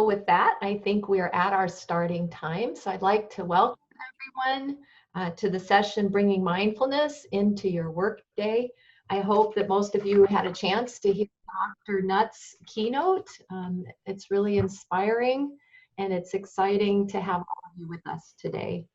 So with that, I think we are at our starting time. So I'd like to welcome everyone to the session, Bringing Mindfulness into Your Workday. I hope that most of you had a chance to hear Dr. Nutt's keynote. It's really inspiring, and it's exciting to have all of you with us today.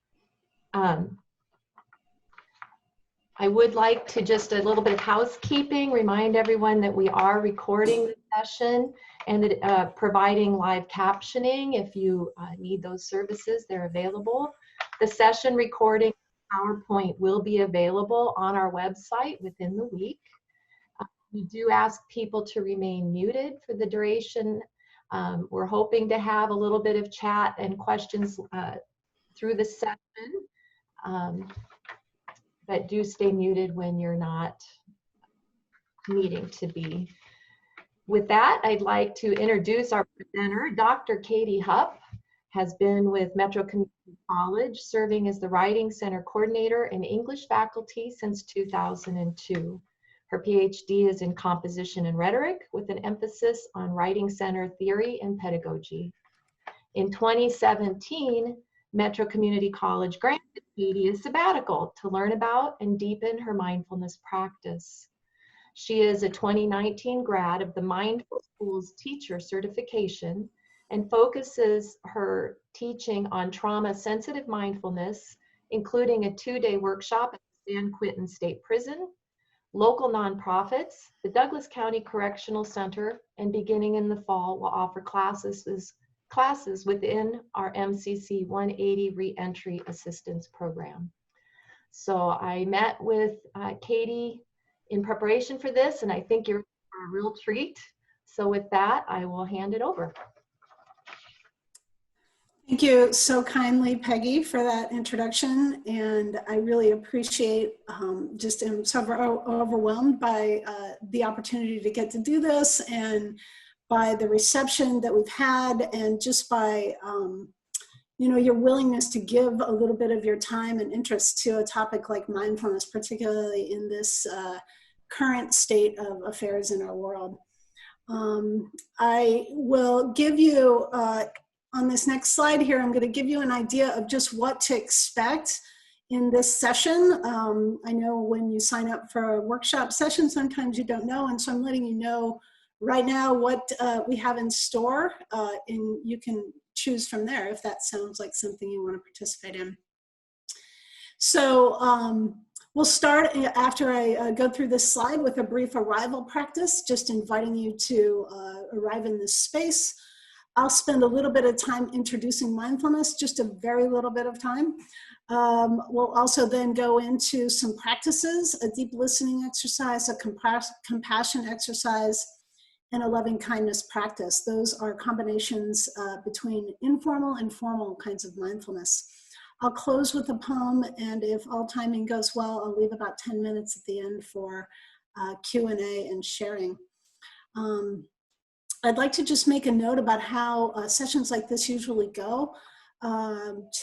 I would like to just a little bit of housekeeping, remind everyone that we are recording the session and that providing live captioning. If you need those services, they're available. The session recording PowerPoint will be available on our website within the week. We do ask people to remain muted for the duration. We're hoping to have a little bit of chat and questions through the session. But do stay muted when you're not needing to be. With that, I'd like to introduce our presenter. Dr. Katie Hupp has been with Metro Community College, serving as the Writing Center Coordinator and English faculty since 2002. Her PhD is in Composition and Rhetoric with an emphasis on Writing Center theory and pedagogy. In 2017, Metro Community College granted Katie a sabbatical to learn about and deepen her mindfulness practice. She is a 2019 grad of the Mindful Schools Teacher Certification and focuses her teaching on trauma-sensitive mindfulness, including a 2-day workshop at San Quentin State Prison, local nonprofits, the Douglas County Correctional Center, and beginning in the fall will offer classes within our MCC 180 Reentry Assistance Program. So I met with Katie in preparation for this, and I think you're a real treat. So with that, I will hand it over. Thank you so kindly, Peggy, for that introduction. And I really appreciate, just am so overwhelmed by the opportunity to get to do this, and by the reception that we've had, and just by your willingness to give a little bit of your time and interest to a topic like mindfulness, particularly in this current state of affairs in our world. I will give you, on this next slide here, I'm going to give you an idea of just what to expect in this session. I know when you sign up for a workshop session, sometimes you don't know, and so I'm letting you know right now what we have in store, and you can choose from there if that sounds like something you want to participate in. So we'll start after I go through this slide with a brief arrival practice, just inviting you to arrive in this space. I'll spend a little bit of time introducing mindfulness, just a very little bit of time. We'll also then go into some practices, a deep listening exercise, a compassion exercise, and a loving kindness practice. Those are combinations between informal and formal kinds of mindfulness. I'll close with a poem, and if all timing goes well, I'll leave about 10 minutes at the end for Q&A and sharing. I'd like to just make a note about how sessions like this usually go.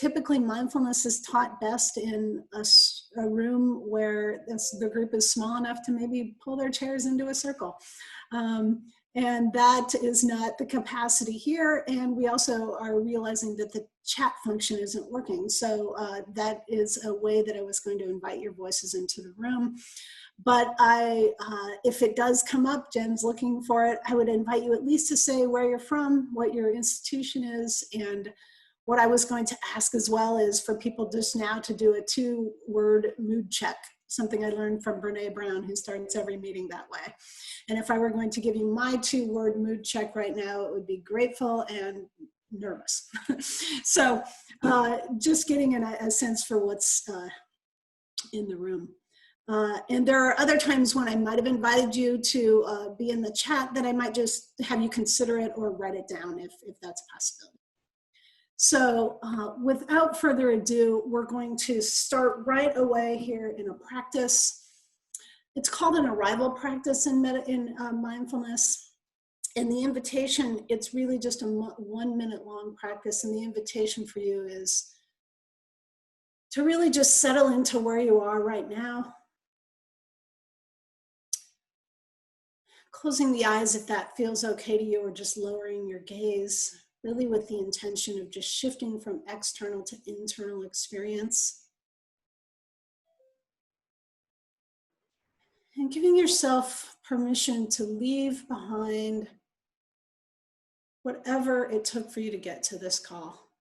Typically, mindfulness is taught best in a room where the group is small enough to maybe pull their chairs into a circle. And that is not the capacity here. And we also are realizing that the chat function isn't working. So that is a way that I was going to invite your voices into the room. But if it does come up, Jen's looking for it, I would invite you at least to say where you're from, what your institution is, and what I was going to ask as well is for people just now to do a 2-word mood check, something I learned from Brene Brown, who starts every meeting that way. And if I were going to give you my 2-word mood check right now, it would be grateful and nervous. So just getting a sense for what's in the room. And there are other times when I might have invited you to be in the chat that I might just have you consider it or write it down if that's a possibility. So without further ado, we're going to start right away here in a practice. It's called an arrival practice in mindfulness. And the invitation, it's really just a 1-minute long practice. And the invitation for you is to really just settle into where you are right now. Closing the eyes if that feels okay to you, or just lowering your gaze. really with the intention of just shifting from external to internal experience. And giving yourself permission to leave behind whatever it took for you to get to this call.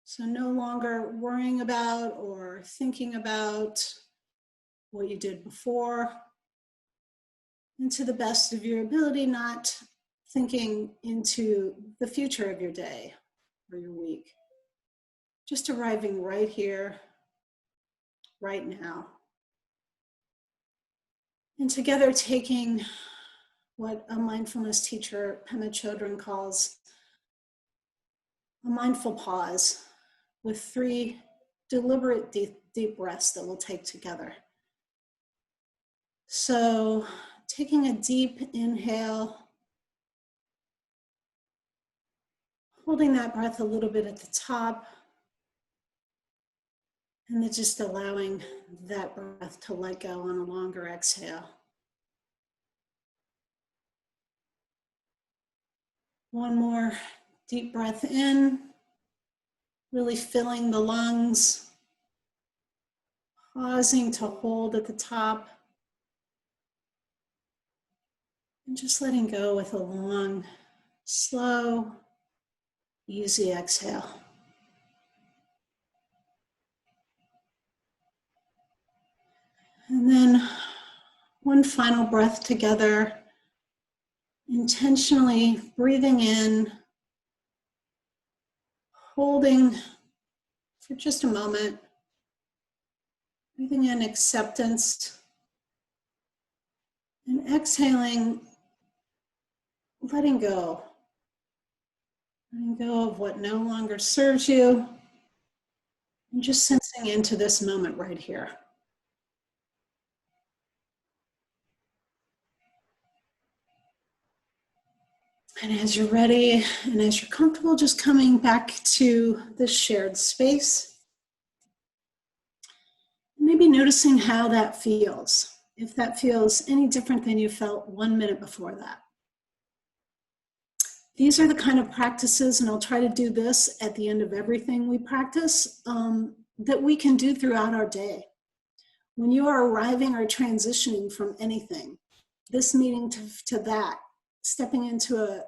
So no longer worrying about or thinking about what you did before, and to the best of your ability, not thinking into the future of your day or your week. Just arriving right here, right now. And together taking what a mindfulness teacher, Pema Chodron, calls a mindful pause with 3 deliberate deep breaths that we'll take together. So taking a deep inhale, holding that breath a little bit at the top, and then just allowing that breath to let go on a longer exhale. One more deep breath in, really filling the lungs, pausing to hold at the top, and just letting go with a long, slow, easy exhale. And then one final breath together, intentionally breathing in, holding for just a moment, breathing in acceptance, and exhaling, letting go. Letting go of what no longer serves you, and just sensing into this moment right here. And as you're ready and as you're comfortable, just coming back to this shared space. Maybe noticing how that feels, if that feels any different than you felt 1 minute before that. These are the kind of practices, and I'll try to do this at the end of everything we practice, that we can do throughout our day. When you are arriving or transitioning from anything, this meeting to that, stepping into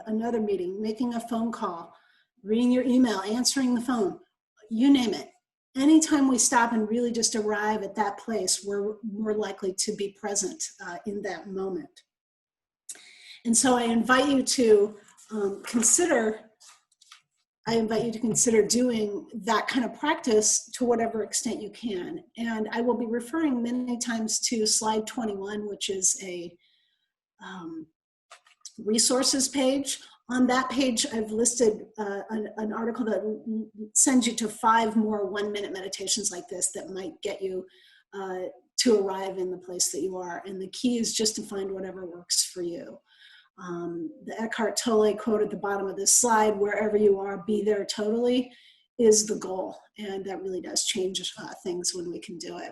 another meeting, making a phone call, reading your email, answering the phone, you name it. Anytime we stop and really just arrive at that place, we're more likely to be present in that moment. And so I invite you to consider doing that kind of practice to whatever extent you can. And I will be referring many times to slide 21, which is a resources page. On that page, I've listed an article that sends you to 5 more 1-minute meditations like this that might get you to arrive in the place that you are. And the key is just to find whatever works for you. The Eckhart Tolle quote at the bottom of this slide, wherever you are, be there totally, is the goal. And that really does change things when we can do it.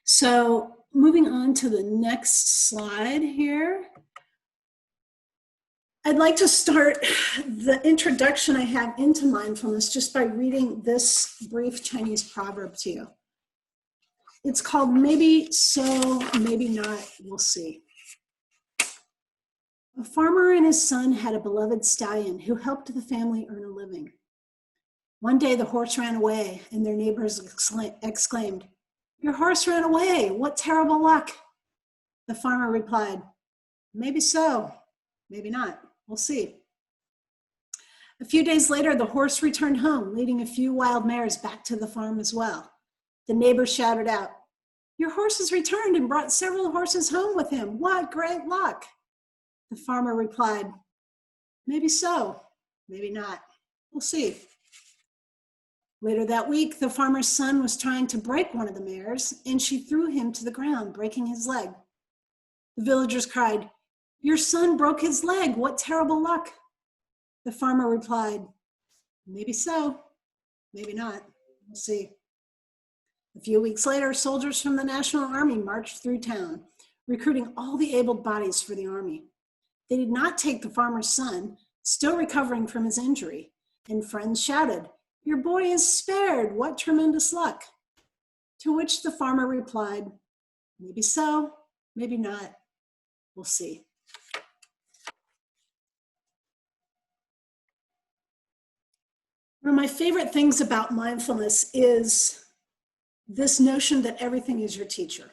So moving on to the next slide here. I'd like to start the introduction I have into mindfulness just by reading this brief Chinese proverb to you. It's called Maybe So, Maybe Not, We'll See. A farmer and his son had a beloved stallion who helped the family earn a living. One day the horse ran away and their neighbors exclaimed, "Your horse ran away, what terrible luck." The farmer replied, "Maybe so, maybe not, we'll see." A few days later, the horse returned home, leading a few wild mares back to the farm as well. The neighbors shouted out, "Your horse has returned and brought several horses home with him. What great luck." The farmer replied, "Maybe so, maybe not, we'll see." Later that week, the farmer's son was trying to break one of the mares, and she threw him to the ground, breaking his leg. The villagers cried, "Your son broke his leg, what terrible luck." The farmer replied, "Maybe so, maybe not, we'll see." A few weeks later, soldiers from the National Army marched through town, recruiting all the able bodies for the army. They did not take the farmer's son, still recovering from his injury, and friends shouted, "Your boy is spared, what tremendous luck!" To which the farmer replied, "Maybe so, maybe not, we'll see." One of my favorite things about mindfulness is this notion that everything is your teacher.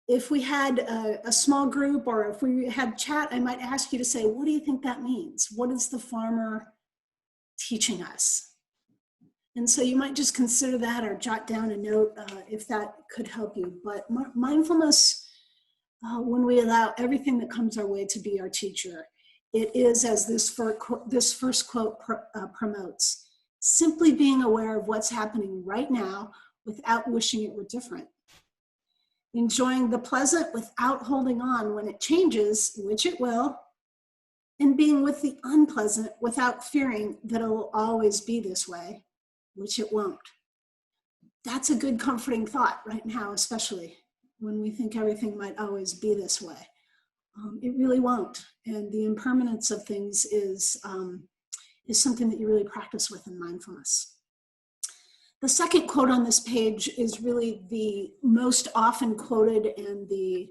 If we had a small group or if we had chat, I might ask you to say, what do you think that means? What is the farmer teaching us? And so you might just consider that or jot down a note if that could help you. But mindfulness, when we allow everything that comes our way to be our teacher, it is, as this first quote promotes, simply being aware of what's happening right now without wishing it were different. Enjoying the pleasant without holding on when it changes, which it will, and being with the unpleasant without fearing that it will always be this way, which it won't. That's a good comforting thought right now, especially when we think everything might always be this way. It really won't. And the impermanence of things is something that you really practice with in mindfulness. The second quote on this page is really the most often quoted and the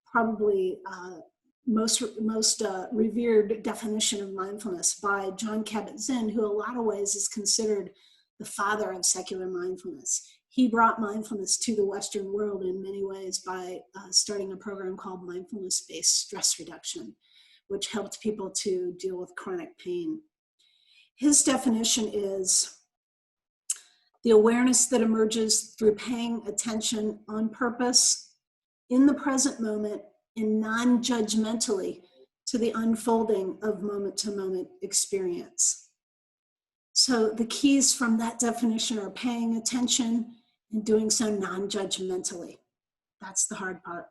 probably most revered definition of mindfulness by Jon Kabat-Zinn, who in a lot of ways is considered the father of secular mindfulness. He brought mindfulness to the Western world in many ways by starting a program called mindfulness-based stress reduction, which helped people to deal with chronic pain. His definition is the awareness that emerges through paying attention on purpose, in the present moment, and non-judgmentally to the unfolding of moment-to-moment experience. So the keys from that definition are paying attention and doing so non-judgmentally. That's the hard part.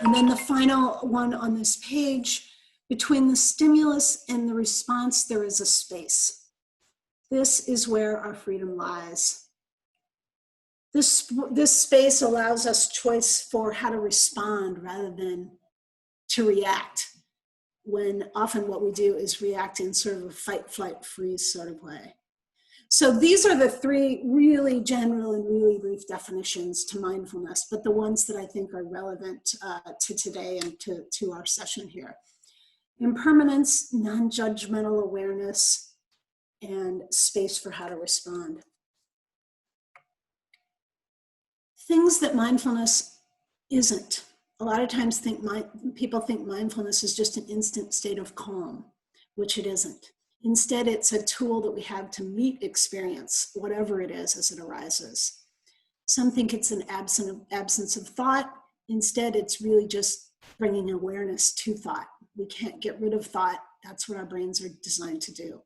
And then the final one on this page, between the stimulus and the response, there is a space. This is where our freedom lies. This space allows us choice for how to respond rather than to react, when often what we do is react in sort of a fight, flight, freeze sort of way. So these are the three really general and really brief definitions to mindfulness, but the ones that I think are relevant to today and to our session here. Impermanence, non-judgmental awareness, and space for how to respond. Things that mindfulness isn't. A lot of times people think mindfulness is just an instant state of calm, which it isn't. Instead, it's a tool that we have to meet experience, whatever it is, as it arises. Some think it's an absence of thought. Instead, it's really just bringing awareness to thought. We can't get rid of thought. That's what our brains are designed to do.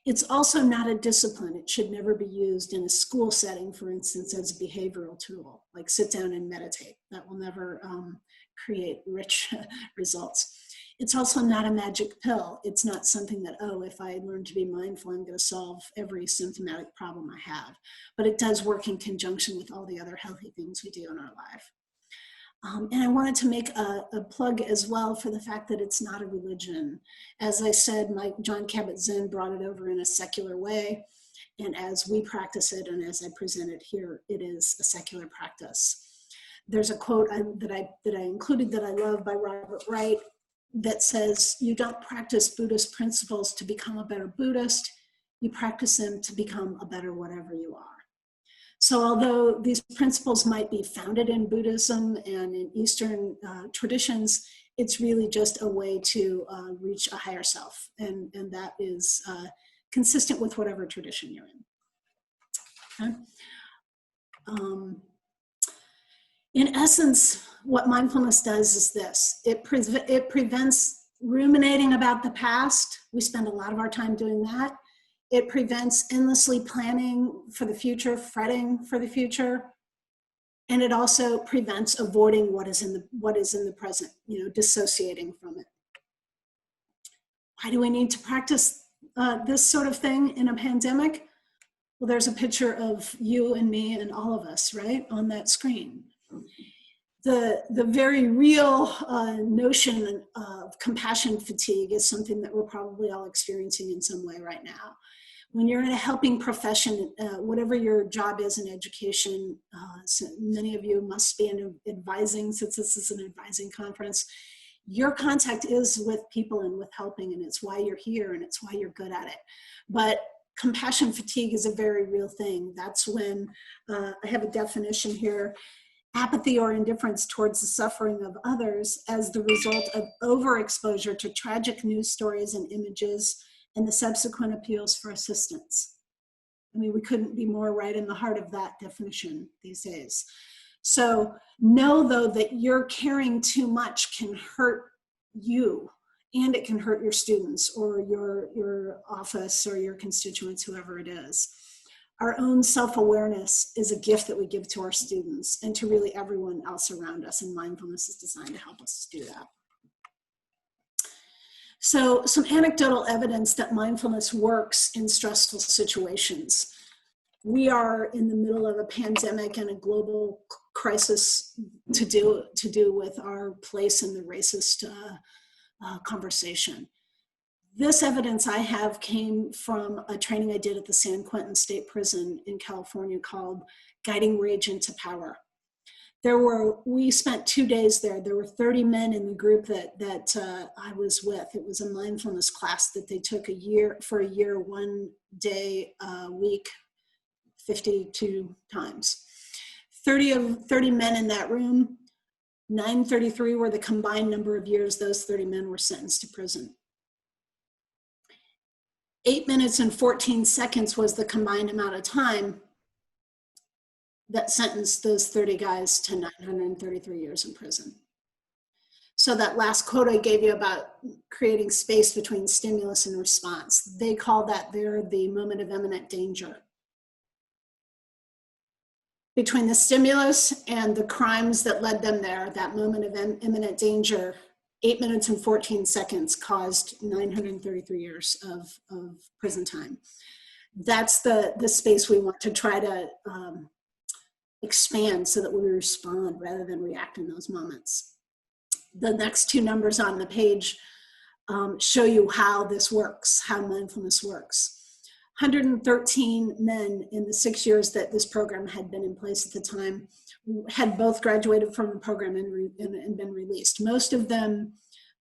It's also not a discipline. It should never be used in a school setting, for instance, as a behavioral tool, like sit down and meditate. That will never create rich results. It's also not a magic pill. It's not something that, oh, if I learn to be mindful, I'm going to solve every symptomatic problem I have. But it does work in conjunction with all the other healthy things we do in our life. And I wanted to make a plug as well for the fact that it's not a religion. As I said, Jon Kabat-Zinn brought it over in a secular way. And as we practice it, and as I present it here, it is a secular practice. There's a quote that I included that I love by Robert Wright that says, "You don't practice Buddhist principles to become a better Buddhist. You practice them to become a better whatever you are." So although these principles might be founded in Buddhism and in Eastern traditions, it's really just a way to reach a higher self. And that is consistent with whatever tradition you're in. Okay? In essence, what mindfulness does is this. It prevents ruminating about the past. We spend a lot of our time doing that. It prevents endlessly planning for the future, fretting for the future. And it also prevents avoiding what is in the present, dissociating from it. Why do we need to practice this sort of thing in a pandemic? Well, there's a picture of you and me and all of us, right, on that screen. the very real notion of compassion fatigue is something that we're probably all experiencing in some way right now. When you're in a helping profession, whatever your job is in education, so many of you must be in advising, since this is an advising conference, your contact is with people and with helping, and it's why you're here and it's why you're good at it. But compassion fatigue is a very real thing. That's when, I have a definition here, apathy or indifference towards the suffering of others as the result of overexposure to tragic news stories and images and the subsequent appeals for assistance. I mean, we couldn't be more right in the heart of that definition these days. So know, though, that your caring too much can hurt you, and it can hurt your students or your office or your constituents, whoever it is. Our own self-awareness is a gift that we give to our students and to really everyone else around us, and mindfulness is designed to help us do that. So some anecdotal evidence that mindfulness works in stressful situations. We are in the middle of a pandemic and a global crisis to do with our place in the racist conversation. This evidence I have came from a training I did at the San Quentin State Prison in California called Guiding Rage into Power. We spent 2 days there. There were 30 men in the group that I was with. It was a mindfulness class that they took for a year, 1 day a week, 52 times. 30 men in that room, 933 were the combined number of years those 30 men were sentenced to prison. 8 minutes and 14 seconds was the combined amount of time that sentenced those 30 guys to 933 years in prison. So that last quote I gave you about creating space between stimulus and response, they call that there the moment of imminent danger. Between the stimulus and the crimes that led them there, that moment of imminent danger, 8 minutes and 14 seconds caused 933 years of prison time. That's the space we want to try to expand so that we respond rather than react in those moments. The next two numbers on the page show you how this works, how mindfulness works. 113 men in the 6 years that this program had been in place at the time had both graduated from the program and been released. Most of them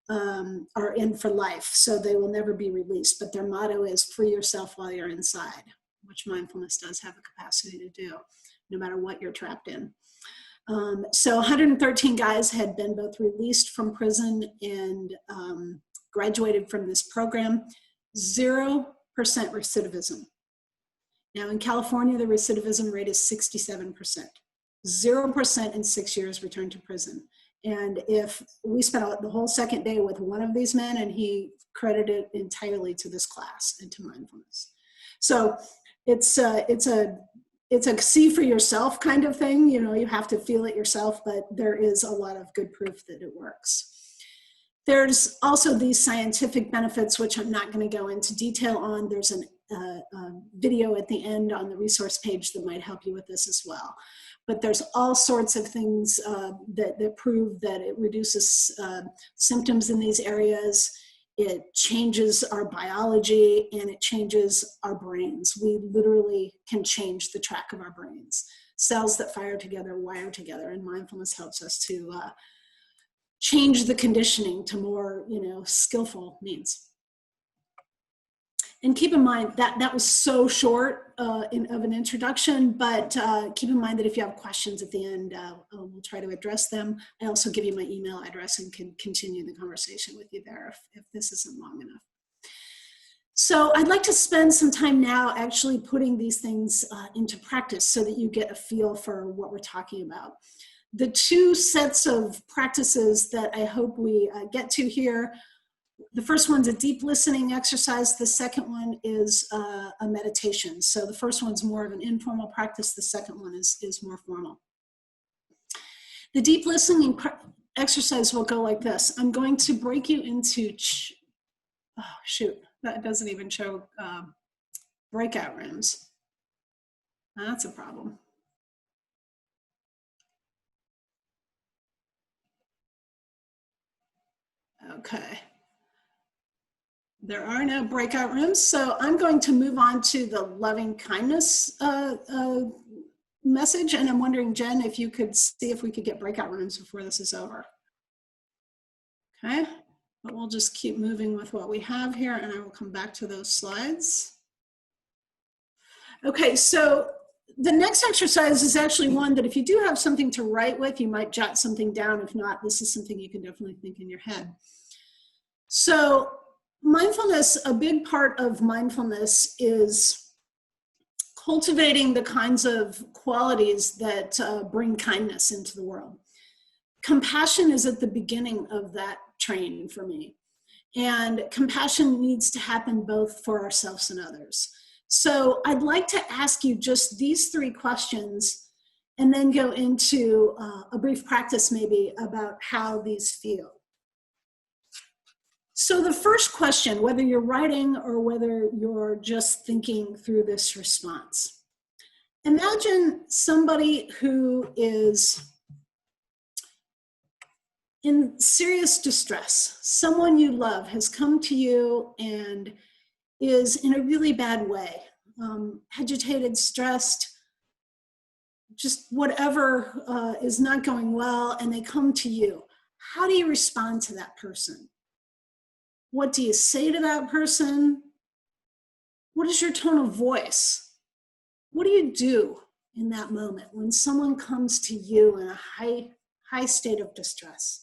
are in for life, so they will never be released, but their motto is free yourself while you're inside, which mindfulness does have a capacity to do, no matter what you're trapped in. So 113 guys had been both released from prison and graduated from this program. 0% recidivism. Now in California, the recidivism rate is 67%. 0% in 6 years returned to prison. And if we spent the whole second day with one of these men, and he credited entirely to this class and to mindfulness. So it's a see for yourself kind of thing. You know, you have to feel it yourself, but there is a lot of good proof that it works. There's also these scientific benefits, which I'm not going to go into detail on. There's a video at the end on the resource page that might help you with this as well. But there's all sorts of things that prove that it reduces symptoms in these areas. It changes our biology and it changes our brains. We literally can change the track of our brains. Cells that fire together, wire together, and mindfulness helps us to change the conditioning to more, skillful means. And keep in mind that was so short of an introduction, but keep in mind that if you have questions at the end, we'll try to address them. I also give you my email address and can continue the conversation with you there if this isn't long enough. So I'd like to spend some time now actually putting these things into practice so that you get a feel for what we're talking about. The two sets of practices that I hope we get to here, the first one's a deep listening exercise. The second one is a meditation. So the first one's more of an informal practice. The second one is more formal. The deep listening exercise will go like this. I'm going to break you into, oh shoot, that doesn't even show breakout rooms. That's a problem. Okay. There are no breakout rooms, so I'm going to move on to the loving kindness message, and I'm wondering, Jen, if you could see if we could get breakout rooms before this is over. Okay, but we'll just keep moving with what we have here, and I will come back to those slides. Okay, so the next exercise is actually one that if you do have something to write with, you might jot something down. If not, this is something you can definitely think in your head. So mindfulness, a big part of mindfulness is cultivating the kinds of qualities that bring kindness into the world. Compassion is at the beginning of that training for me. And compassion needs to happen both for ourselves and others. So I'd like to ask you just these 3 questions and then go into a brief practice maybe about how these feel. So the first question, whether you're writing or whether you're just thinking through this response, imagine somebody who is in serious distress. Someone you love has come to you and is in a really bad way, agitated, stressed, just whatever is not going well, and they come to you. How do you respond to that person? What do you say to that person? What is your tone of voice? What do you do in that moment when someone comes to you in a high state of distress?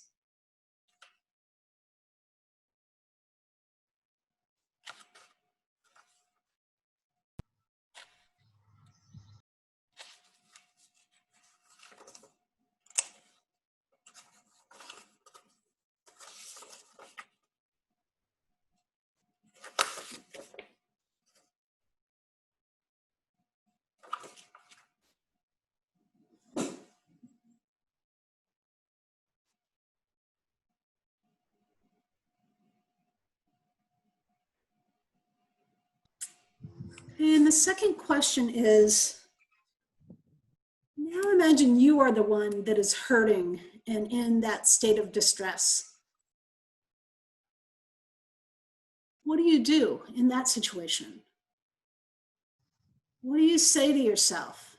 And the second question is, now imagine you are the one that is hurting and in that state of distress. What do you do in that situation? What do you say to yourself?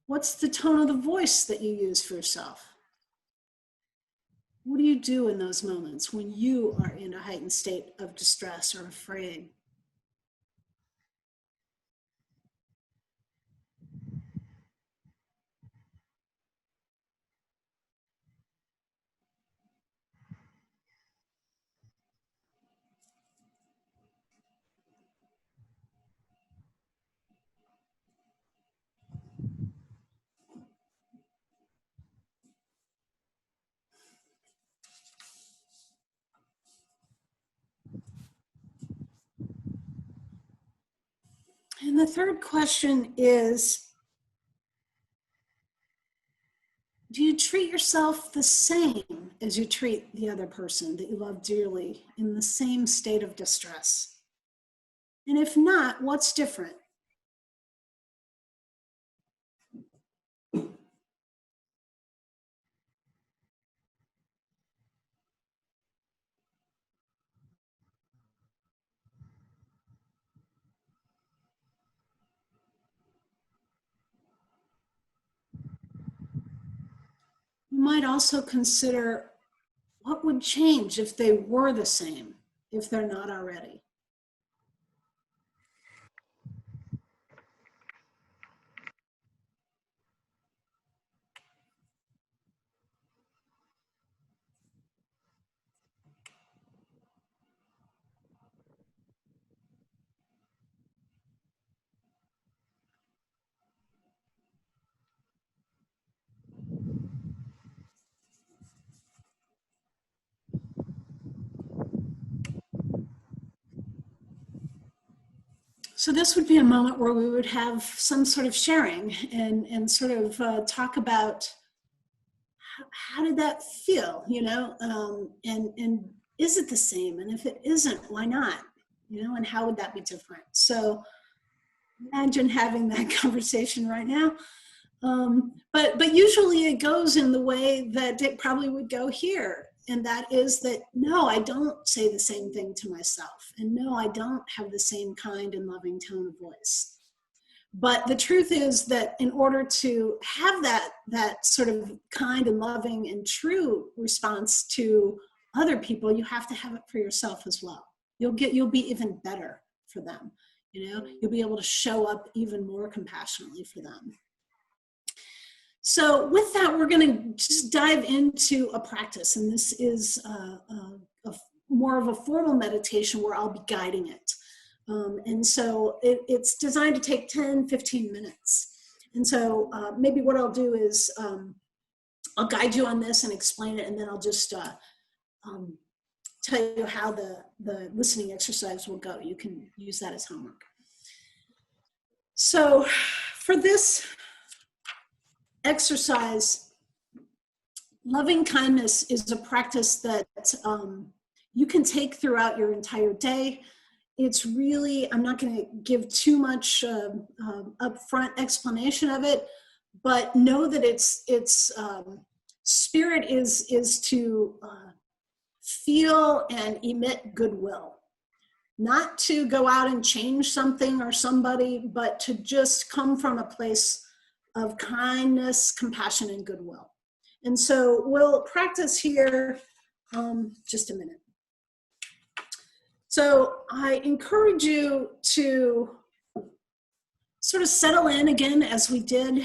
What's the tone of the voice that you use for yourself? What do you do in those moments when you are in a heightened state of distress or afraid? And the third question is, do you treat yourself the same as you treat the other person that you love dearly in the same state of distress? And if not, what's different? You might also consider what would change if they were the same, if they're not already. So this would be a moment where we would have some sort of sharing and sort of talk about how did that feel, you know, and is it the same? And if it isn't, why not? You know, and how would that be different? So imagine having that conversation right now. But usually it goes in the way that it probably would go here. And that is that, no, I don't say the same thing to myself. And no, I don't have the same kind and loving tone of voice. But the truth is that in order to have that sort of kind and loving and true response to other people, you have to have it for yourself as well. You'll be even better for them. You know, you'll be able to show up even more compassionately for them. So with that, we're going to just dive into a practice, and this is more of a formal meditation where I'll be guiding it. And so it's designed to take 10, 15 minutes. And so maybe what I'll do is I'll guide you on this and explain it, and then I'll just tell you how the listening exercise will go. You can use that as homework. So for this exercise, loving kindness is a practice that you can take throughout your entire day. It's really, I'm not going to give too much upfront explanation of it, but know that its spirit is to feel and emit goodwill. Not to go out and change something or somebody, but to just come from a place of kindness, compassion, and goodwill. And so we'll practice here just a minute. So I encourage you to sort of settle in again as we did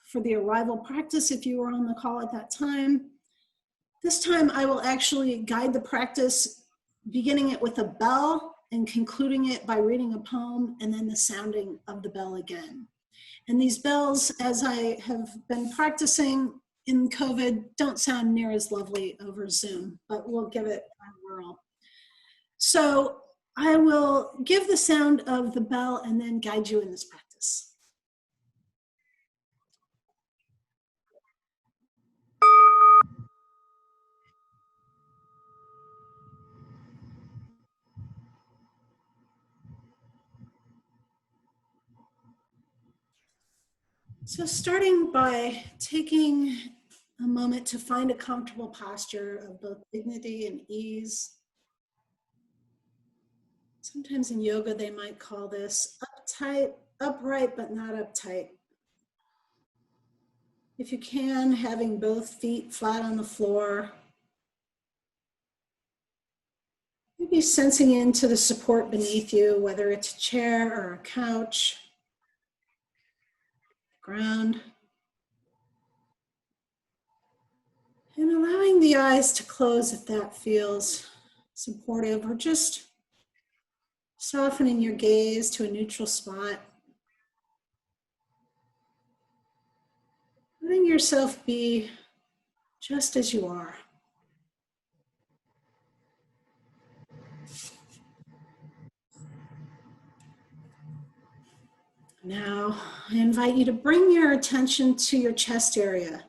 for the arrival practice if you were on the call at that time. This time I will actually guide the practice, beginning it with a bell and concluding it by reading a poem and then the sounding of the bell again. And these bells, as I have been practicing in COVID, don't sound near as lovely over Zoom, but we'll give it a whirl. So I will give the sound of the bell and then guide you in this practice. So starting by taking a moment to find a comfortable posture of both dignity and ease. Sometimes in yoga, they might call this uptight, upright, but not uptight. If you can, having both feet flat on the floor. Maybe sensing into the support beneath you, whether it's a chair or a couch, ground. And allowing the eyes to close if that feels supportive, or just softening your gaze to a neutral spot. Letting yourself be just as you are. Now, I invite you to bring your attention to your chest area,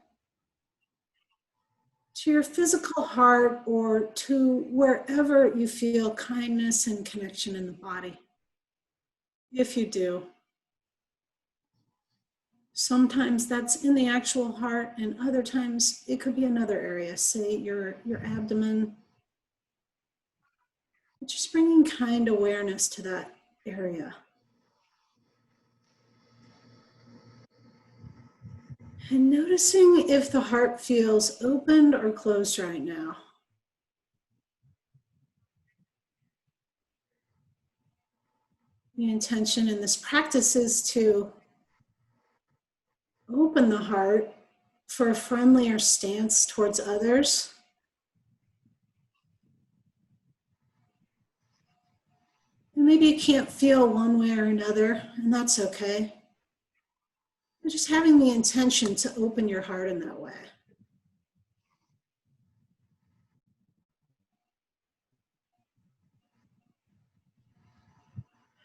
to your physical heart, or to wherever you feel kindness and connection in the body, if you do. Sometimes that's in the actual heart, and other times it could be another area, say your abdomen. Just bringing kind awareness to that area. And noticing if the heart feels opened or closed right now. The intention in this practice is to open the heart for a friendlier stance towards others. And maybe you can't feel one way or another, and that's okay. But just having the intention to open your heart in that way.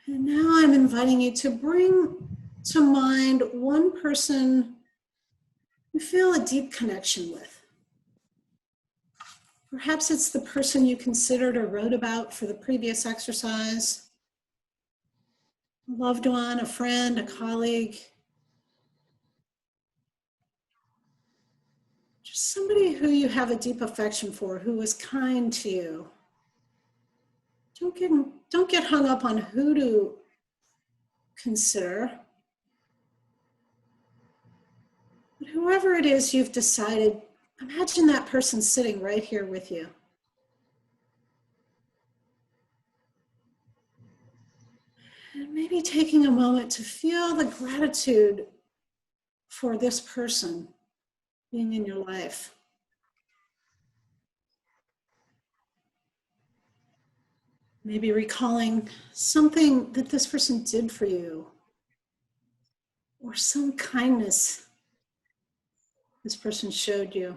And now I'm inviting you to bring to mind one person you feel a deep connection with. Perhaps it's the person you considered or wrote about for the previous exercise, a loved one, a friend, a colleague. somebody who you have a deep affection for, who was kind to you. Don't get hung up on who to consider. But whoever it is you've decided, imagine that person sitting right here with you. And maybe taking a moment to feel the gratitude for this person being in your life. Maybe recalling something that this person did for you, or some kindness this person showed you.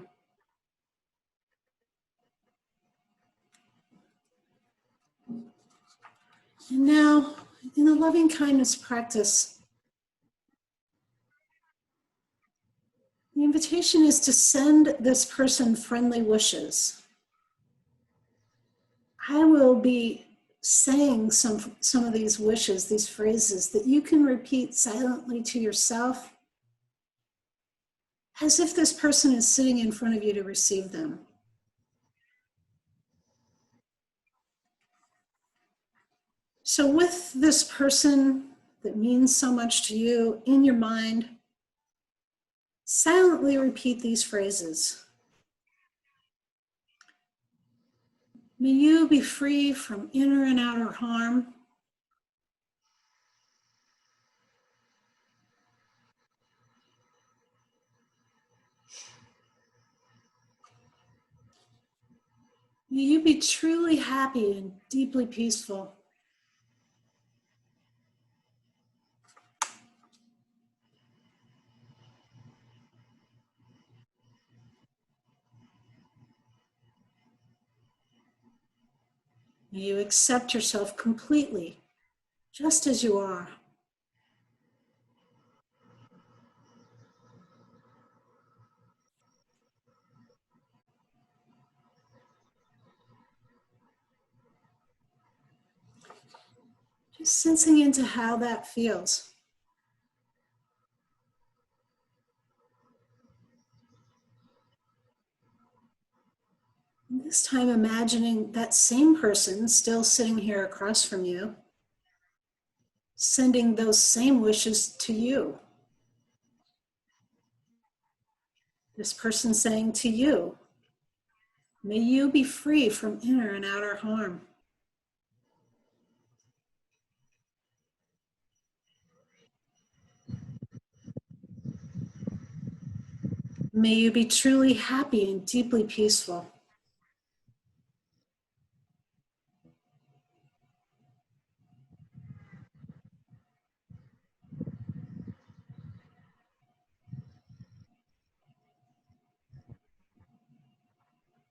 And now, in the loving kindness practice, the invitation is to send this person friendly wishes. I will be saying some of these wishes, these phrases that you can repeat silently to yourself, as if this person is sitting in front of you to receive them. So with this person that means so much to you in your mind, silently repeat these phrases. May you be free from inner and outer harm. May you be truly happy and deeply peaceful. May you accept yourself completely, just as you are. Just sensing into how that feels. And this time imagining that same person still sitting here across from you, sending those same wishes to you. This person saying to you, may you be free from inner and outer harm. May you be truly happy and deeply peaceful.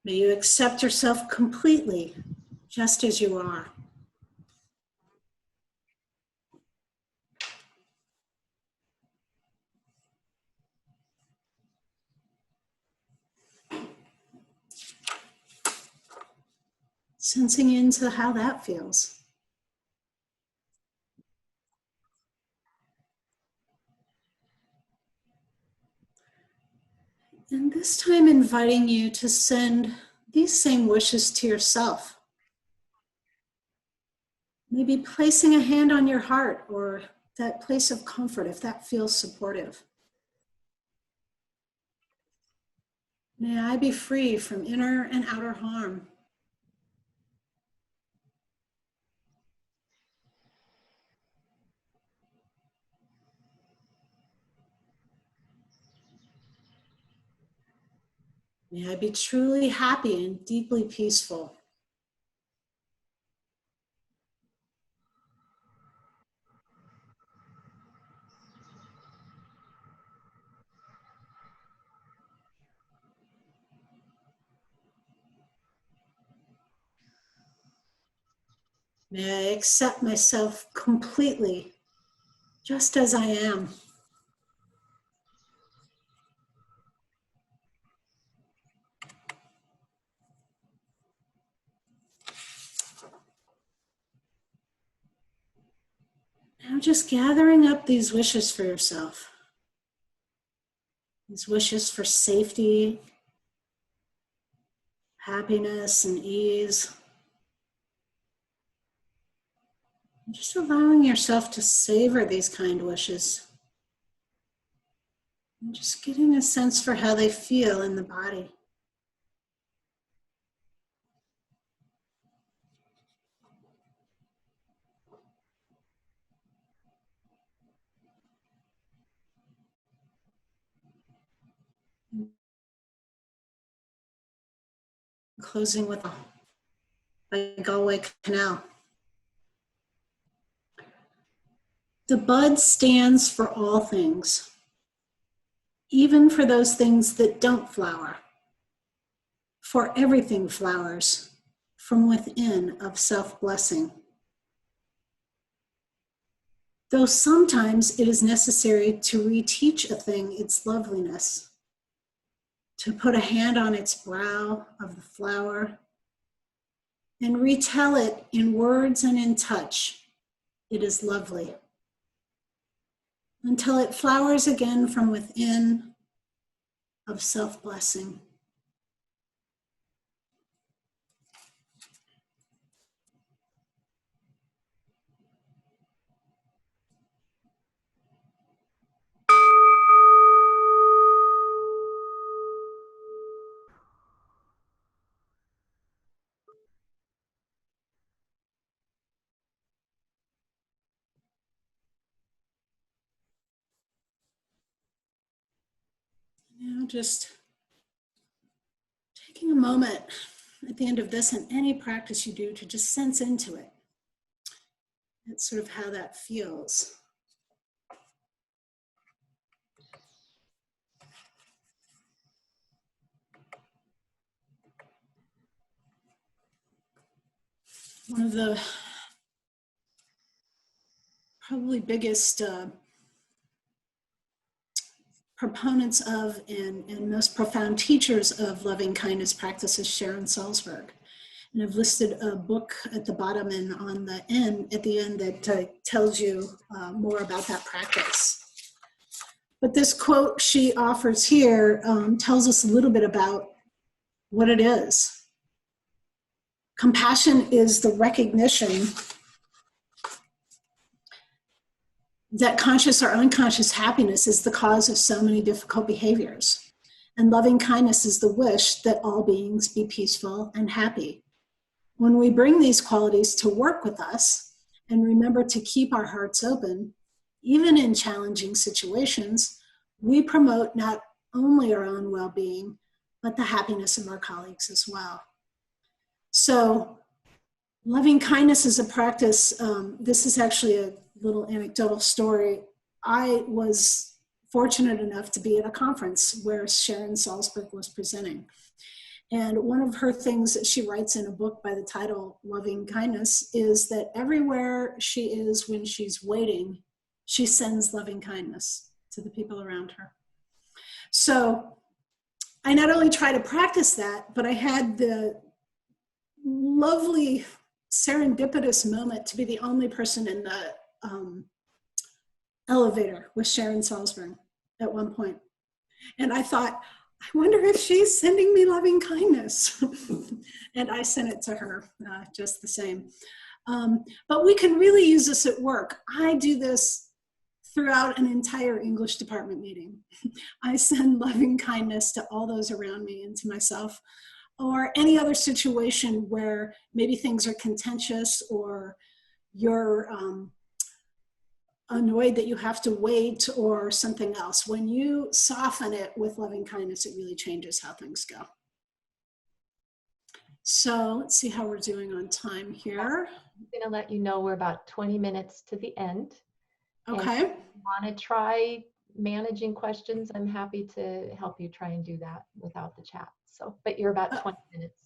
May you accept yourself completely, just as you are. Sensing into how that feels. And this time inviting you to send these same wishes to yourself. Maybe placing a hand on your heart or that place of comfort if that feels supportive. May I be free from inner and outer harm. May I be truly happy and deeply peaceful. May I accept myself completely, just as I am. Now just gathering up these wishes for yourself. These wishes for safety, happiness and ease. Just allowing yourself to savor these kind wishes. And just getting a sense for how they feel in the body. Closing with by Galway Canal. The bud stands for all things, even for those things that don't flower. For everything flowers from within of self-blessing. Though sometimes it is necessary to reteach a thing its loveliness, to put a hand on its brow of the flower and retell it in words and in touch, it is lovely, until it flowers again from within of self-blessing. Now just taking a moment at the end of this and any practice you do to just sense into it. That's sort of how that feels. One of the probably biggest proponents of and most profound teachers of loving kindness practices, Sharon Salzberg. And I've listed a book at the bottom and on the end, at the end, that tells you more about that practice. But this quote she offers here tells us a little bit about what it is. Compassion is the recognition that conscious or unconscious happiness is the cause of so many difficult behaviors. And loving kindness is the wish that all beings be peaceful and happy. When we bring these qualities to work with us and remember to keep our hearts open, even in challenging situations, we promote not only our own well-being, but the happiness of our colleagues as well. So loving kindness is a practice. This is actually a little anecdotal story. I was fortunate enough to be at a conference where Sharon Salzberg was presenting. And one of her things that she writes in a book by the title Loving Kindness is that everywhere she is when she's waiting, she sends loving kindness to the people around her. So I not only try to practice that, but I had the lovely serendipitous moment to be the only person in the elevator with Sharon Salzberg at one point. And I thought, I wonder if she's sending me loving kindness. And I sent it to her just the same. But we can really use this at work. I do this throughout an entire English department meeting. I send loving kindness to all those around me and to myself, or any other situation where maybe things are contentious or you're annoyed that you have to wait or something else. When you soften it with loving kindness, it really changes how things go. So let's see how we're doing on time here. I'm going to let you know we're about 20 minutes to the end. Okay. And if you want to try managing questions, I'm happy to help you try and do that without the chat. So, but you're about 20 minutes.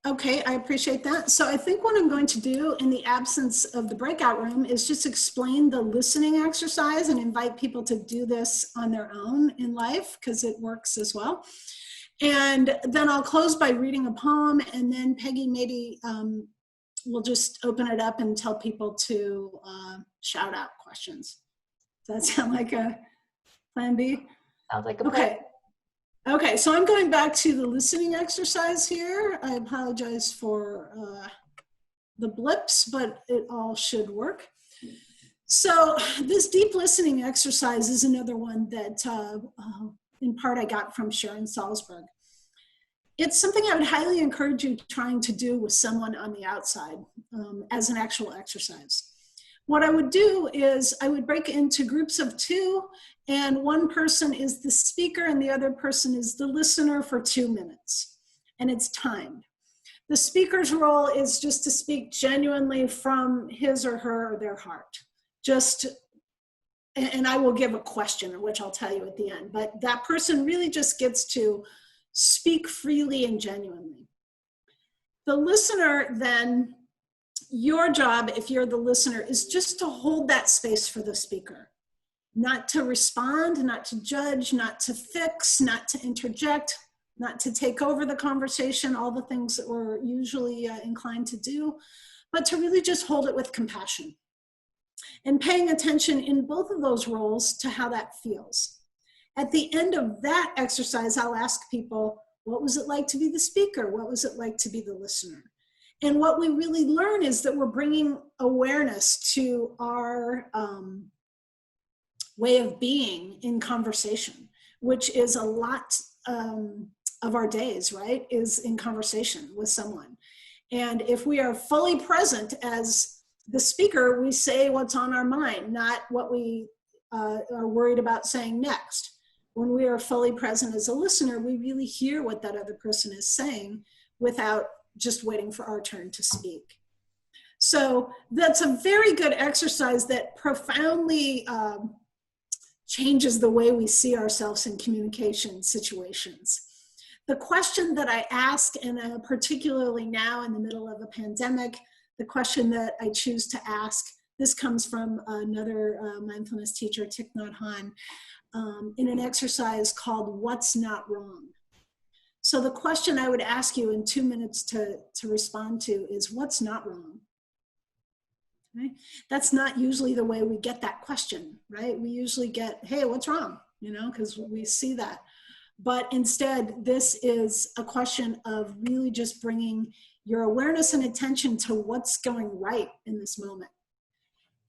Okay, I appreciate that. So I think what I'm going to do in the absence of the breakout room is just explain the listening exercise and invite people to do this on their own in life because it works as well. And then I'll close by reading a poem, and then Peggy maybe we'll just open it up and tell people to shout out questions. Does that sound like a plan B? Sounds like a plan. Okay. Okay, so I'm going back to the listening exercise here. I apologize for the blips, but it all should work. So this deep listening exercise is another one that in part I got from Sharon Salzberg. It's something I would highly encourage you trying to do with someone on the outside as an actual exercise. What I would do is I would break into groups of 2, and one person is the speaker and the other person is the listener for 2 minutes, and it's timed. The speaker's role is just to speak genuinely from his or her or their heart. And I will give a question, which I'll tell you at the end, but that person really just gets to speak freely and genuinely. The listener then, your job, if you're the listener, is just to hold that space for the speaker. Not to respond, not to judge, not to fix, not to interject, not to take over the conversation, all the things that we're usually inclined to do, but to really just hold it with compassion. And paying attention in both of those roles to how that feels. At the end of that exercise, I'll ask people, what was it like to be the speaker? What was it like to be the listener? And what we really learn is that we're bringing awareness to our way of being in conversation, which is a lot of our days, right, is in conversation with someone. And if we are fully present as the speaker, we say what's on our mind, not what we are worried about saying next. When we are fully present as a listener, we really hear what that other person is saying without just waiting for our turn to speak. So that's a very good exercise that profoundly changes the way we see ourselves in communication situations. The question that I ask, and particularly now in the middle of a pandemic, the question that I choose to ask, this comes from another mindfulness teacher, Thich Nhat Hanh, in an exercise called What's Not Wrong? So the question I would ask you in 2 minutes to respond to is, what's not wrong? Okay? That's not usually the way we get that question, right? We usually get, hey, what's wrong? You know, because we see that. But instead, this is a question of really just bringing your awareness and attention to what's going right in this moment.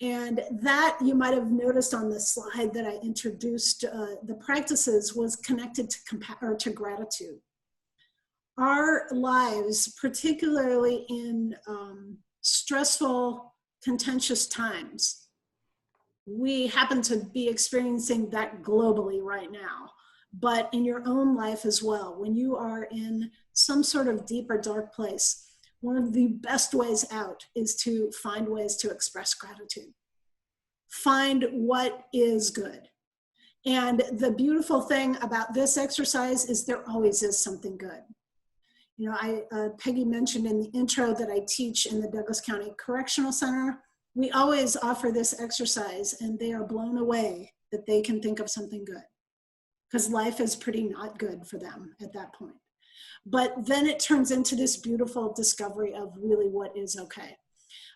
And that, you might have noticed on the slide that I introduced, the practices was connected to gratitude. Our lives, particularly in stressful, contentious times, we happen to be experiencing that globally right now, but in your own life as well. When you are in some sort of deep or dark place, one of the best ways out is to find ways to express gratitude. Find what is good. And the beautiful thing about this exercise is there always is something good. You know, Peggy mentioned in the intro that I teach in the Douglas County Correctional Center. We always offer this exercise, and they are blown away that they can think of something good, because life is pretty not good for them at that point. But then it turns into this beautiful discovery of really what is okay.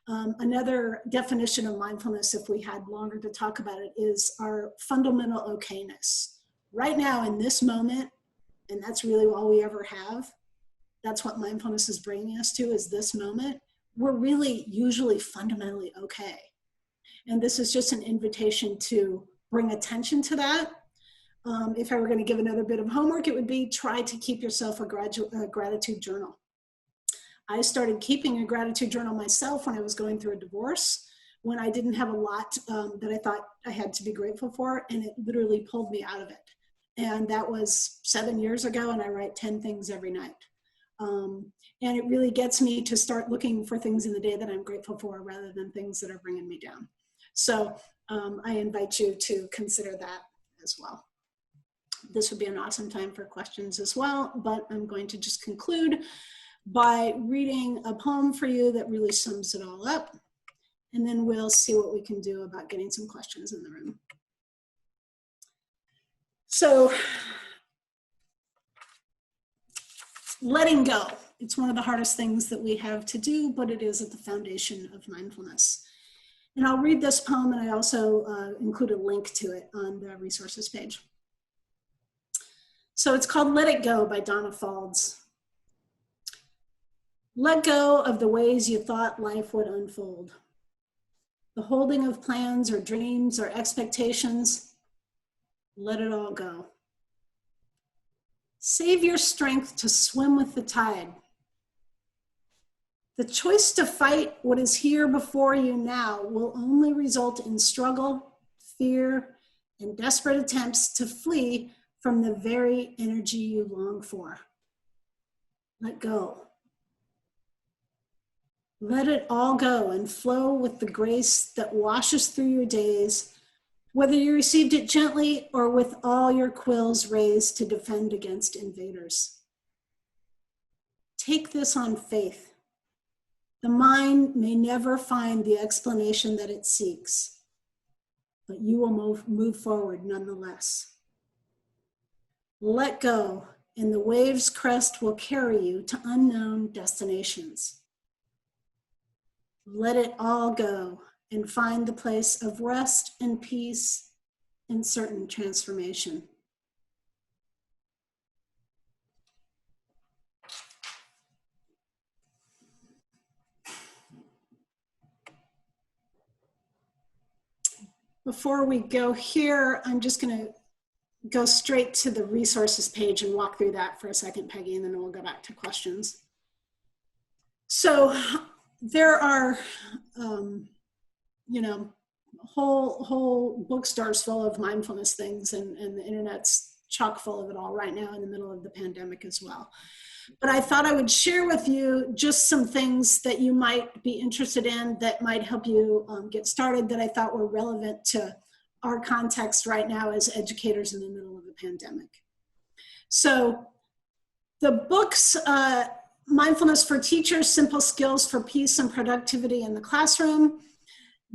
Another definition of mindfulness, if we had longer to talk about it, is our fundamental okayness. Right now in this moment, and that's really all we ever have, that's what mindfulness is bringing us to, is this moment, we're really usually fundamentally okay. And this is just an invitation to bring attention to that. If I were going to give another bit of homework, it would be try to keep yourself a gratitude journal. I started keeping a gratitude journal myself when I was going through a divorce, when I didn't have a lot that I thought I had to be grateful for, and it literally pulled me out of it. And that was 7 years ago, and I write 10 things every night. And it really gets me to start looking for things in the day that I'm grateful for rather than things that are bringing me down. So I invite you to consider that as well. This would be an awesome time for questions as well, but I'm going to just conclude by reading a poem for you that really sums it all up, and then we'll see what we can do about getting some questions in the room. So, letting go. It's one of the hardest things that we have to do, but it is at the foundation of mindfulness. And I'll read this poem, and I also include a link to it on the resources page. So it's called Let It Go by Donna Faulds. Let go of the ways you thought life would unfold. The holding of plans or dreams or expectations, let it all go. Save your strength to swim with the tide. The choice to fight what is here before you now will only result in struggle, fear, and desperate attempts to flee from the very energy you long for. Let go. Let it all go and flow with the grace that washes through your days, whether you received it gently or with all your quills raised to defend against invaders. Take this on faith. The mind may never find the explanation that it seeks, but you will move forward nonetheless. Let go, and the wave's crest will carry you to unknown destinations. Let it all go and find the place of rest and peace and certain transformation. Before we go here, I'm just going to go straight to the resources page and walk through that for a second, Peggy, and then we'll go back to questions. So there are, whole bookstores full of mindfulness things, and the internet's chock full of it all right now in the middle of the pandemic as well. But I thought I would share with you just some things that you might be interested in that might help you get started, that I thought were relevant to our context right now as educators in the middle of a pandemic. So the books, Mindfulness for Teachers, Simple Skills for Peace and Productivity in the Classroom.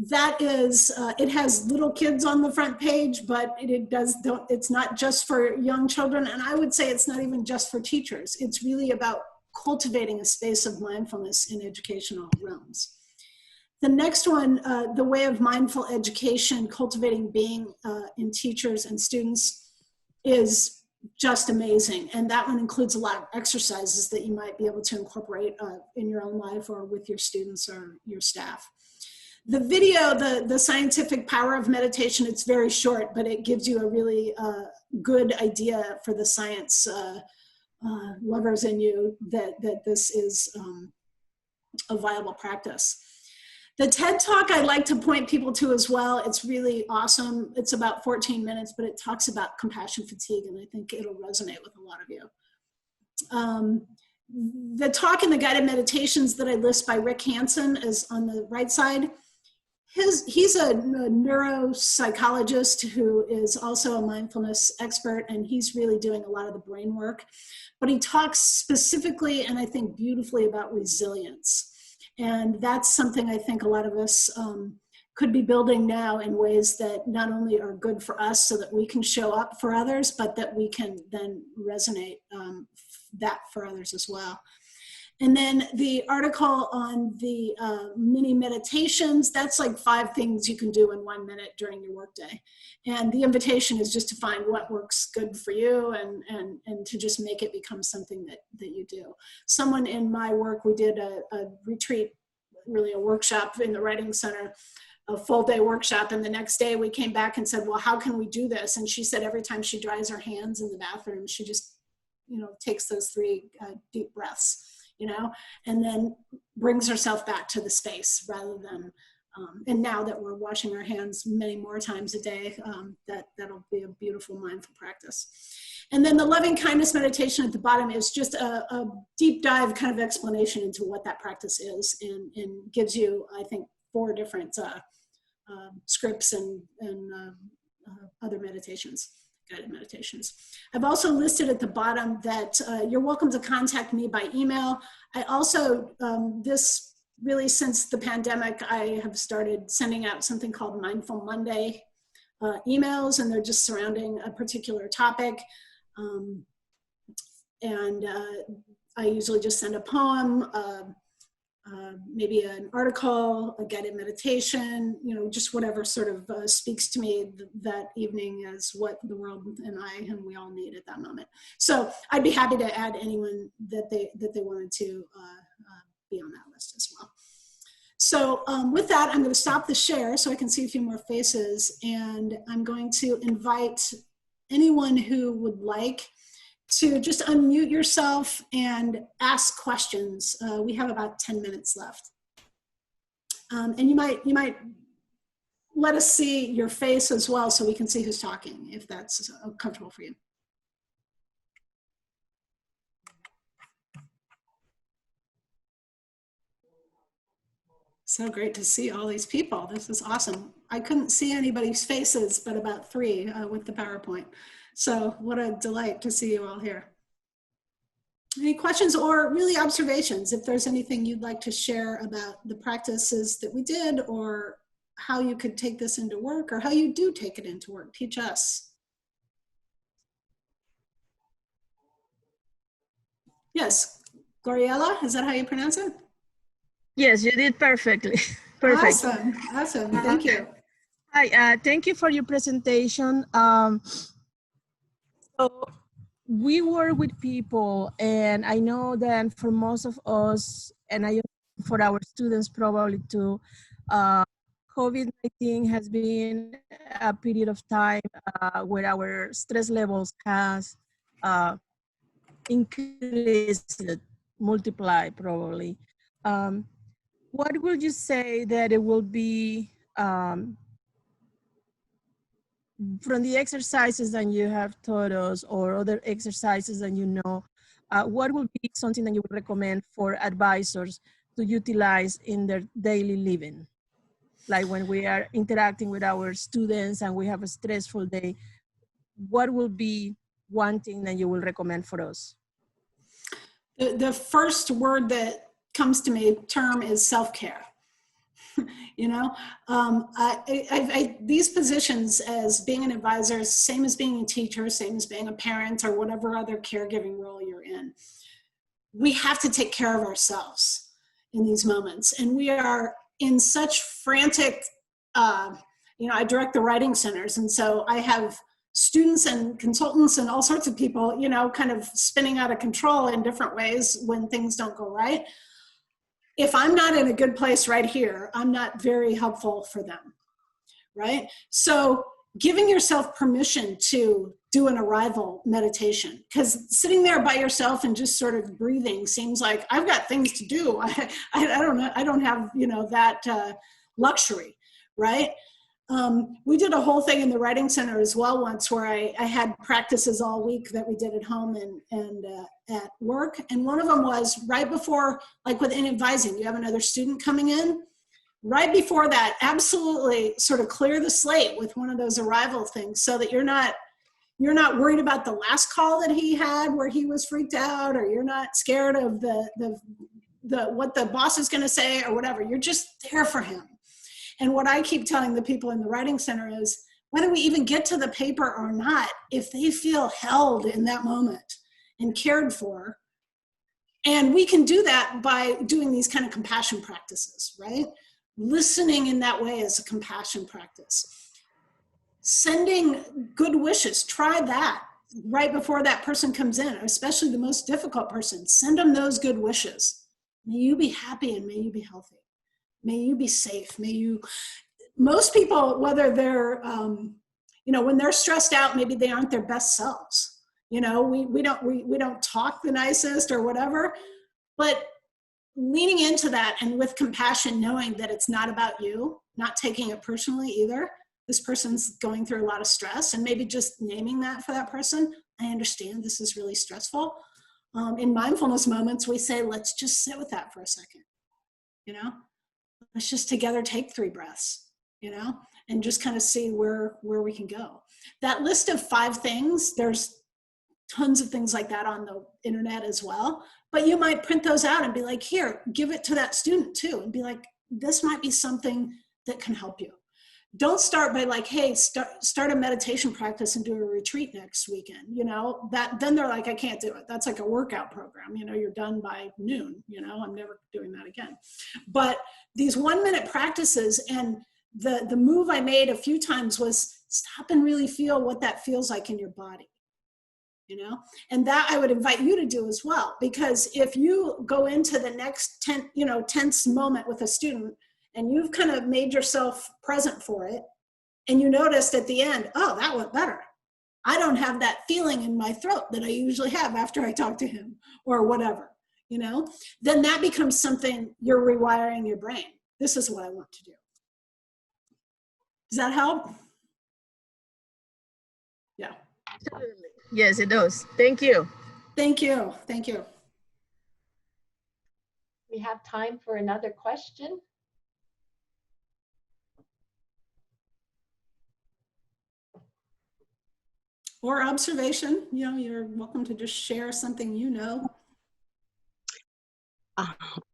That is, it has little kids on the front page, but it's not just for young children. And I would say it's not even just for teachers. It's really about cultivating a space of mindfulness in educational realms. The next one, The Way of Mindful Education, Cultivating Being in Teachers and Students, is just amazing. And that one includes a lot of exercises that you might be able to incorporate in your own life or with your students or your staff. The video, the Scientific Power of Meditation, it's very short, but it gives you a really good idea for the science lovers in you that this is a viable practice. The TED Talk I'd like to point people to as well. It's really awesome. It's about 14 minutes, but it talks about compassion fatigue, and I think it'll resonate with a lot of you. The talk and the guided meditations that I list by Rick Hansen is on the right side. He's a neuropsychologist who is also a mindfulness expert, and he's really doing a lot of the brain work. But he talks specifically, and I think beautifully, about resilience. And that's something I think a lot of us could be building now in ways that not only are good for us so that we can show up for others, but that we can then resonate that for others as well. And then the article on the mini meditations, that's like 5 things you can do in 1 minute during your workday. And the invitation is just to find what works good for you and to just make it become something that you do. Someone in my work, we did a retreat, really a workshop in the Writing Center, a full day workshop. And the next day we came back and said, well, how can we do this? And she said every time she dries her hands in the bathroom, she just, takes those 3 deep breaths. And then brings herself back to the space rather than, and now that we're washing our hands many more times a day, that'll be a beautiful mindful practice. And then the loving kindness meditation at the bottom is just a deep dive kind of explanation into what that practice is, and gives you, I think, 4 different scripts and other meditations. Guided meditations. I've also listed at the bottom that you're welcome to contact me by email. I also, since the pandemic, I have started sending out something called Mindful Monday emails, and they're just surrounding a particular topic. I usually just send a poem, maybe an article, a guided meditation, just whatever sort of speaks to me that evening as what the world and we all need at that moment. So I'd be happy to add anyone that they wanted to be on that list as well. So with that, I'm going to stop the share so I can see a few more faces, and I'm going to invite anyone who would like to just unmute yourself and ask questions. We have about 10 minutes left. And you might let us see your face as well so we can see who's talking, if that's comfortable for you. So great to see all these people. This is awesome. I couldn't see anybody's faces, but about 3 with the PowerPoint. So what a delight to see you all here. Any questions or really observations, if there's anything you'd like to share about the practices that we did, or how you could take this into work, or how you do take it into work, teach us. Yes, Gloriela, is that how you pronounce it? Yes, you did perfectly. Perfect. Awesome, awesome, thank you. Hi, thank you for your presentation. So we work with people, and I know that for most of us, and for our students probably too, COVID-19 has been a period of time where our stress levels has increased, multiplied probably. What would you say that it will be from the exercises that you have taught us, or other exercises that what would be something that you would recommend for advisors to utilize in their daily living? Like when we are interacting with our students and we have a stressful day, what will be one thing that you will recommend for us? The first word that comes to me, term, is self-care. These positions as being an advisor is the same as being a teacher, same as being a parent, or whatever other caregiving role you're in. We have to take care of ourselves in these moments. And we are in such frantic, I direct the writing centers. And so I have students and consultants and all sorts of people, kind of spinning out of control in different ways when things don't go right. If I'm not in a good place right here, I'm not very helpful for them, right? So giving yourself permission to do an arrival meditation, because sitting there by yourself and just sort of breathing seems like I've got things to do. I don't know. I don't have, that luxury, right? We did a whole thing in the writing center as well once, where I had practices all week that we did at home and at work. And one of them was right before, like within advising, you have another student coming in. Right before that, absolutely sort of clear the slate with one of those arrival things, so that you're not worried about the last call that he had where he was freaked out, or you're not scared of the what the boss is going to say or whatever. You're just there for him. And what I keep telling the people in the writing center is, whether we even get to the paper or not, if they feel held in that moment and cared for, and we can do that by doing these kind of compassion practices, right? Listening in that way is a compassion practice. Sending good wishes, try that right before that person comes in, especially the most difficult person. Send them those good wishes. May you be happy and may you be healthy. May you be safe. Most people, whether they're, when they're stressed out, maybe they aren't their best selves. We don't talk the nicest or whatever, but leaning into that and with compassion, knowing that it's not about you, not taking it personally either. This person's going through a lot of stress, and maybe just naming that for that person. I understand this is really stressful. In mindfulness moments, we say, let's just sit with that for a second. Let's just together take 3 breaths, and just kind of see where we can go. That list of 5 things, there's tons of things like that on the internet as well, but you might print those out and be like, here, give it to that student too, and be like, this might be something that can help you. don't start by like, hey, start a meditation practice and do a retreat next weekend. You know, that then they're like, I can't do it. That's like a workout program. You know, you're done by noon. You know, I'm never doing that again. But these 1-minute practices, and the move I made a few times was stop and really feel what that feels like in your body. You know, and that I would invite you to do as well, because if you go into the next tense moment with a student and you've kind of made yourself present for it, and you noticed at the end, oh, that went better. I don't have that feeling in my throat that I usually have after I talk to him or whatever, you know, then that becomes something you're rewiring your brain. This is what I want to do. Does that help? Yeah. Yes, it does. Thank you. Thank you. Thank you. We have time for another question. Or observation, you know, you're welcome to just share something you know.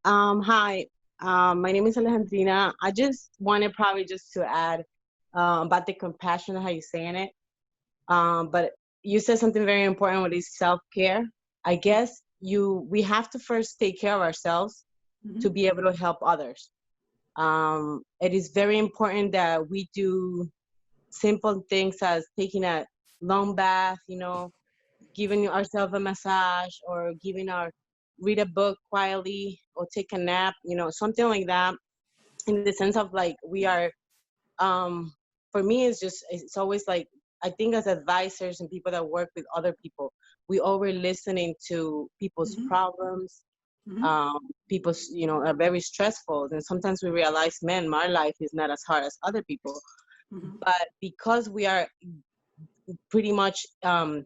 Hi, my name is Alejandrina. I just wanted probably just to add about the compassion, how you're saying it. But you said something very important with this self-care. I guess we have to first take care of ourselves to be able to help others. It is very important that we do simple things as taking a long bath, you know, giving ourselves a massage, or read a book quietly, or take a nap, you know, something like that, in the sense of like we are, for me, it's always like, I think as advisors and people that work with other people, we over listening to people's problems. People's, you know, are very stressful, and sometimes we realize, man, my life is not as hard as other people. But because we are pretty much like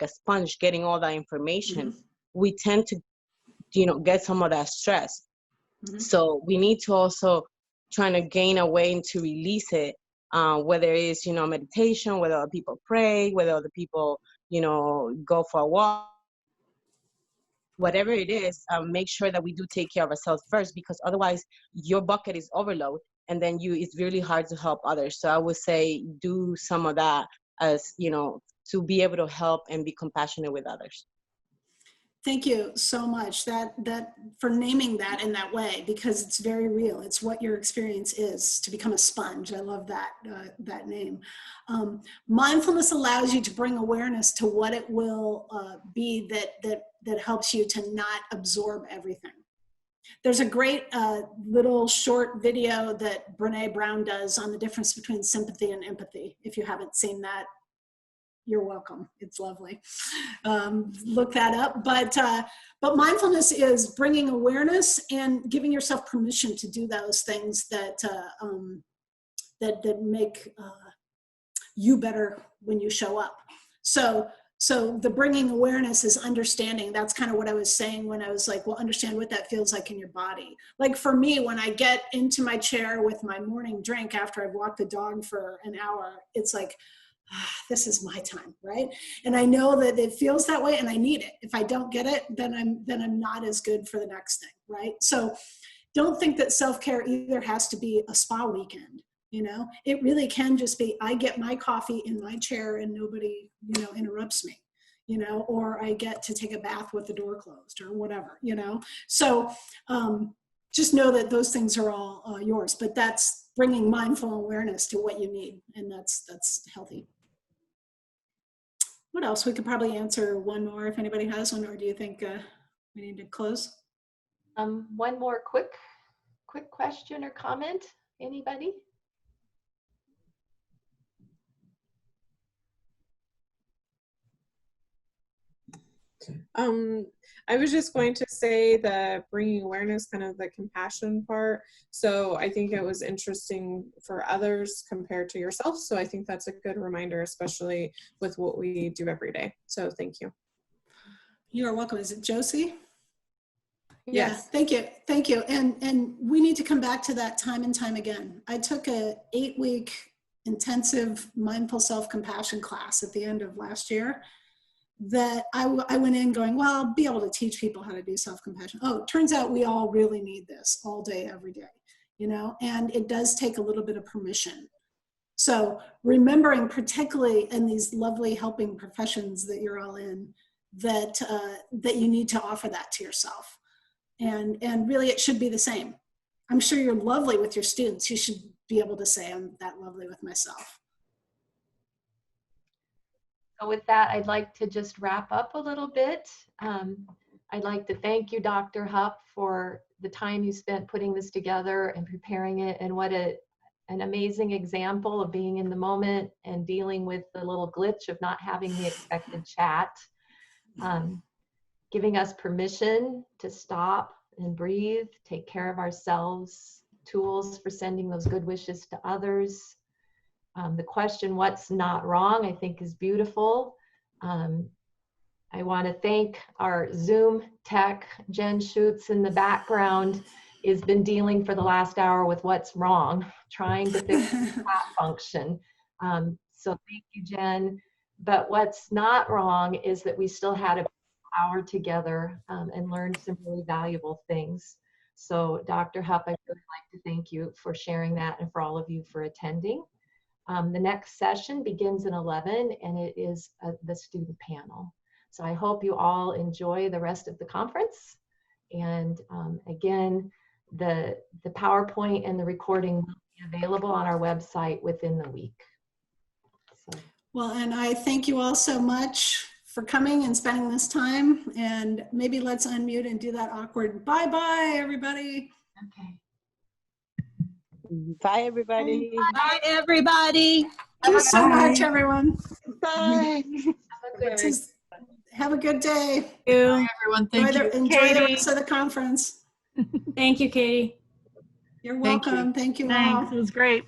a sponge getting all that information, we tend to, you know, get some of that stress. So we need to also try to gain a way to release it, whether it's, you know, meditation, whether other people pray, whether other people, you know, go for a walk, whatever it is. Make sure that we do take care of ourselves first, because otherwise your bucket is overload, and then it's really hard to help others. So I would say do some of that, as, you know, to be able to help and be compassionate with others. Thank you so much that for naming that in that way, because it's very real. It's what your experience is, to become a sponge. I love that that name. Mindfulness allows you to bring awareness to what it will be that helps you to not absorb everything. There's a great little short video that Brene Brown does on the difference between sympathy and empathy. If you haven't seen that, you're welcome. It's lovely. Look that up. But mindfulness is bringing awareness and giving yourself permission to do those things that that make you better when you show up. So the bringing awareness is understanding. That's kind of what I was saying when I was like, well, understand what that feels like in your body. Like for me, when I get into my chair with my morning drink after I've walked the dog for an hour, it's like, this is my time, right? And I know that it feels that way, and I need it. If I don't get it, then I'm not as good for the next thing, right? So don't think that self-care either has to be a spa weekend. You know, it really can just be, I get my coffee in my chair and nobody, you know, interrupts me, you know, or I get to take a bath with the door closed or whatever, you know. So just know that those things are all yours, but that's bringing mindful awareness to what you need, and that's healthy. What else? We could probably answer one more if anybody has one, or do you think we need to close? One more quick question or comment. Anybody? I was just going to say the bringing awareness, kind of the compassion part. So I think it was interesting for others compared to yourself. So I think that's a good reminder, especially with what we do every day. So thank you. You're welcome. Is it Josie? Yes. Yeah, thank you. Thank you. And we need to come back to that time and time again. I took a 8-week intensive mindful self-compassion class at the end of last year that I went in going, well, I'll be able to teach people how to do self-compassion. Oh, it turns out we all really need this all day, every day. you know, and it does take a little bit of permission. So remembering, particularly in these lovely helping professions that you're all in, that that you need to offer that to yourself. And really it should be the same. I'm sure you're lovely with your students. You should be able to say, I'm that lovely with myself. So with that, I'd like to just wrap up a little bit. I'd like to thank you, Dr. Hupp, for the time you spent putting this together and preparing it, and what an amazing example of being in the moment and dealing with the little glitch of not having the expected chat. Giving us permission to stop and breathe, take care of ourselves, tools for sending those good wishes to others. The question, what's not wrong, I think is beautiful. I want to thank our Zoom tech, Jen Schutz in the background, has been dealing for the last hour with what's wrong, trying to fix the chat function. So thank you, Jen. But what's not wrong is that we still had an hour together and learned some really valuable things. So Dr. Hupp, I'd really like to thank you for sharing that, and for all of you for attending. The next session begins at 11, and it is the student panel. So I hope you all enjoy the rest of the conference. And again, the PowerPoint and the recording will be available on our website within the week. So. Well, and I thank you all so much for coming and spending this time. And maybe let's unmute and do that awkward bye-bye, everybody. Okay. Bye, everybody. Bye, everybody. Thank you so much, everyone. Bye. Have a good day. Thank you. Bye, everyone. Thank you. Enjoy the rest of the conference. Thank you, Katie. You're Thank you. welcome. Thank you all. Thanks. It was great.